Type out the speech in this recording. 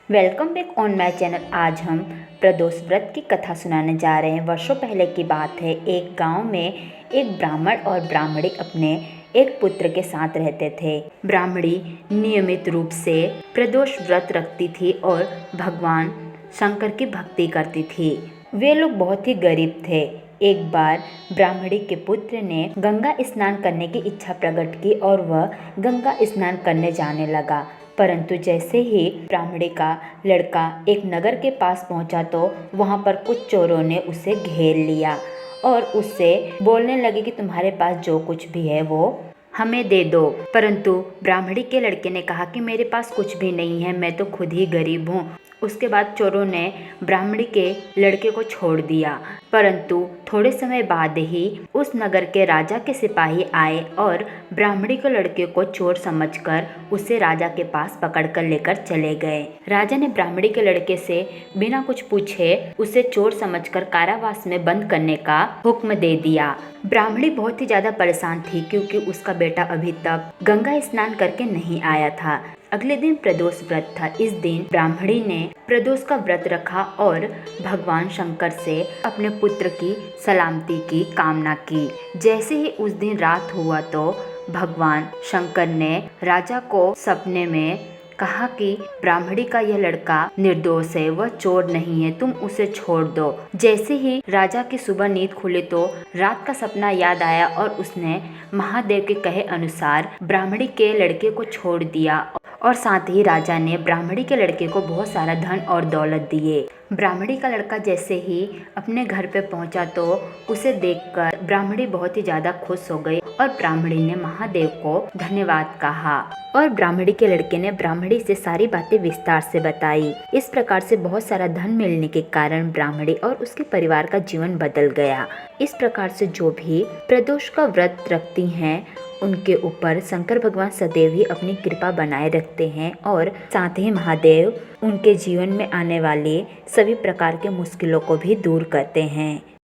Welcome back on my channel. आज हम प्रदोष व्रत की कथा सुनाने जा रहे हैं। वर्षों पहले की बात है। एक गांव में एक ब्राह्मण और ब्राह्मणी अपने एक पुत्र के साथ रहते थे। ब्राह्मणी नियमित रूप से प्रदोष व्रत रखती थी और भगवान शंकर की भक्ति करती थी। वे लोग बहुत ही गरीब थे। एक बार ब्राह्मणी के पुत्र ने गंगा स्नान करने की इच्छा प्रकट की और वह गंगा स्नान करने जाने लगा। परंतु जैसे ही ब्राह्मणी का लड़का एक नगर के पास पहुंचा तो वहां पर कुछ चोरों ने उसे घेर लिया और उससे बोलने लगे कि तुम्हारे पास जो कुछ भी है वो हमें दे दो। परंतु ब्राह्मणी के लड़के ने कहा कि मेरे पास कुछ भी नहीं है, मैं तो खुद ही गरीब हूँ। उसके बाद चोरों ने ब्राह्मणी के लड़के को छोड़ दिया। परंतु थोड़े समय बाद ही उस नगर के राजा के सिपाही आए और ब्राह्मणी के लड़के को चोर समझकर उसे राजा के पास पकड़कर लेकर चले गए। राजा ने ब्राह्मणी के लड़के से बिना कुछ पूछे उसे चोर समझकर कारावास में बंद करने का हुक्म दे दिया। ब्राह्मणी बहुत ही ज्यादा परेशान थी क्योंकि उसका बेटा अभी तक गंगा स्नान करके नहीं आया था। अगले दिन प्रदोष व्रत था। इस दिन ब्राह्मणी ने प्रदोष का व्रत रखा और भगवान शंकर से अपने पुत्र की सलामती की कामना की। जैसे ही उस दिन रात हुआ तो भगवान शंकर ने राजा को सपने में कहा कि ब्राह्मणी का यह लड़का निर्दोष है, वह चोर नहीं है, तुम उसे छोड़ दो। जैसे ही राजा की सुबह नींद खुली तो रात का सपना याद आया और उसने महादेव के कहे अनुसार ब्राह्मणी के लड़के को छोड़ दिया और साथ ही राजा ने ब्राह्मणी के लड़के को बहुत सारा धन और दौलत दिए। ब्राह्मणी का लड़का जैसे ही अपने घर पे पहुंचा तो उसे देखकर ब्राह्मणी बहुत ही ज्यादा खुश हो गई और ब्राह्मणी ने महादेव को धन्यवाद कहा और ब्राह्मणी के लड़के ने ब्राह्मणी से सारी बातें विस्तार से बताई। इस प्रकार से बहुत सारा धन मिलने के कारण ब्राह्मणी और उसके परिवार का जीवन बदल गया। इस प्रकार से जो भी प्रदोष का व्रत रखती हैं उनके ऊपर शंकर भगवान सदैव ही अपनी कृपा बनाए रखते हैं और साथ ही महादेव उनके जीवन में आने वाले सभी प्रकार के मुश्किलों को भी दूर करते हैं।